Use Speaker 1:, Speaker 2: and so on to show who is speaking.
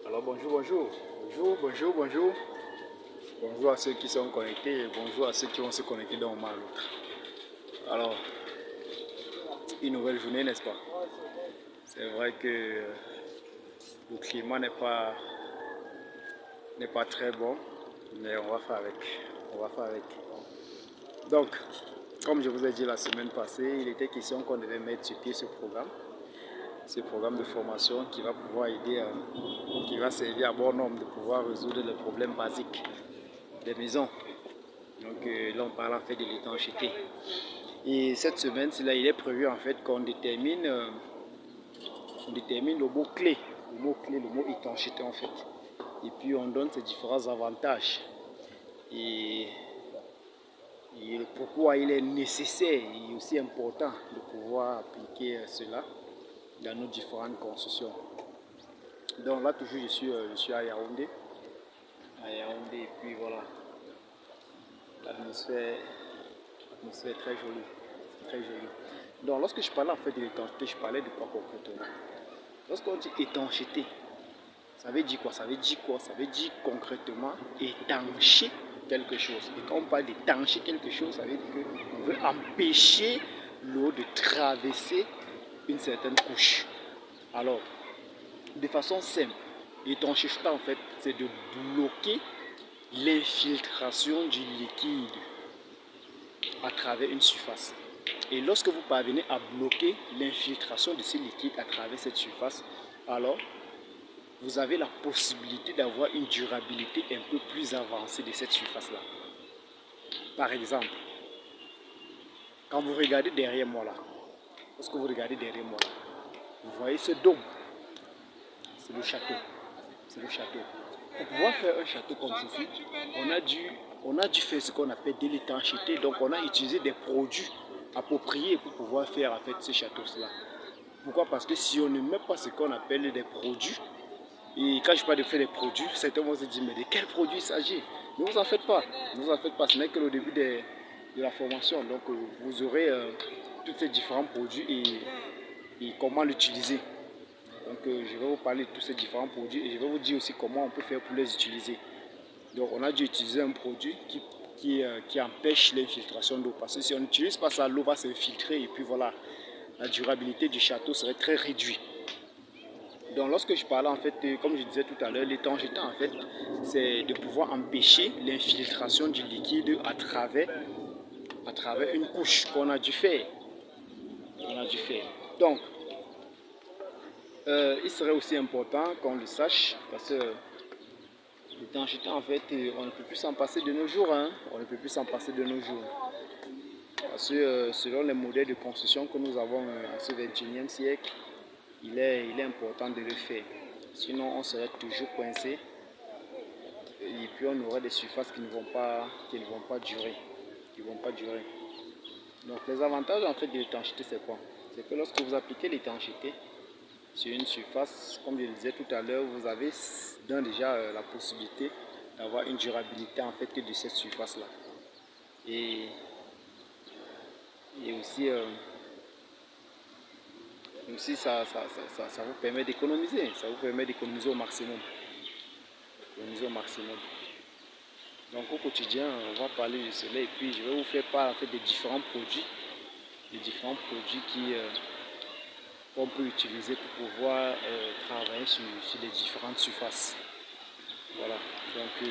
Speaker 1: Alors bonjour. Bonjour à ceux qui sont connectés et bonjour à ceux qui vont se connecter d'un moment à l'autre. Alors, une nouvelle journée, n'est-ce pas? C'est vrai que le climat n'est pas très bon, mais on va faire avec. Donc, comme je vous ai dit la semaine passée, il était question qu'on devait mettre sur pied ce programme de formation qui va pouvoir aider, qui va servir à bon nombre de pouvoir résoudre les problèmes basiques des maisons. Donc là on parle en fait de l'étanchéité. Et cette semaine, il est prévu en fait qu'on détermine, le mot-clé, le mot étanchéité en fait. Et puis on donne ses différents avantages. Et pourquoi il est nécessaire et aussi important de pouvoir appliquer cela dans nos différentes constructions. Donc là toujours je suis à Yaoundé. Et puis voilà. L'atmosphère est très jolie. Donc lorsque je parlais en fait de l'étanchéité, je parlais de quoi concrètement? Lorsqu'on dit étanchéité, ça veut dire quoi? Ça veut dire concrètement étancher quelque chose. Et quand on parle d'étancher quelque chose, ça veut dire qu'on veut empêcher l'eau de traverser une certaine couche. Alors, de façon simple, l'étanchéité en fait, c'est de bloquer l'infiltration du liquide à travers une surface. Et lorsque vous parvenez à bloquer l'infiltration de ce liquide à travers cette surface, alors vous avez la possibilité d'avoir une durabilité un peu plus avancée de cette surface-là. Par exemple, quand vous regardez derrière moi là, vous voyez ce dôme, c'est le château. Pour pouvoir faire un château comme ceci, on a dû faire ce qu'on appelle de l'étanchéité. Donc on a utilisé des produits appropriés pour pouvoir faire en fait ce château-là. Pourquoi? Parce que si on ne met pas ce qu'on appelle des produits, et quand je parle de faire des produits, certains vont se dire mais de quels produits il s'agit? Ne vous en faites pas, ce n'est que le début de la formation. Donc vous aurez tous ces différents produits et comment l'utiliser. Donc je vais vous parler de tous ces différents produits et je vais vous dire aussi comment on peut faire pour les utiliser. Donc on a dû utiliser un produit qui empêche l'infiltration d'eau. Parce que si on n'utilise pas ça, l'eau va s'infiltrer et puis voilà, la durabilité du château serait très réduite. Donc lorsque je parlais en fait, comme je disais tout à l'heure, l'étanchéité en fait, c'est de pouvoir empêcher l'infiltration du liquide à travers une couche qu'on a dû faire. Donc, il serait aussi important qu'on le sache parce que l'étanchéité en fait, on ne peut plus s'en passer de nos jours. Parce que selon les modèles de construction que nous avons en ce 21e siècle, il est important de le faire. Sinon, on serait toujours coincé et puis on aurait des surfaces qui ne vont pas durer. Donc les avantages en fait de l'étanchéité, c'est quoi? C'est que lorsque vous appliquez l'étanchéité sur une surface, comme je le disais tout à l'heure, vous avez déjà la possibilité d'avoir une durabilité en fait de cette surface-là. Et aussi ça vous permet d'économiser. Au maximum. Donc au quotidien, on va parler de cela et puis je vais vous faire part en fait des différents produits qu'on peut utiliser pour pouvoir travailler sur les différentes surfaces. Voilà. Donc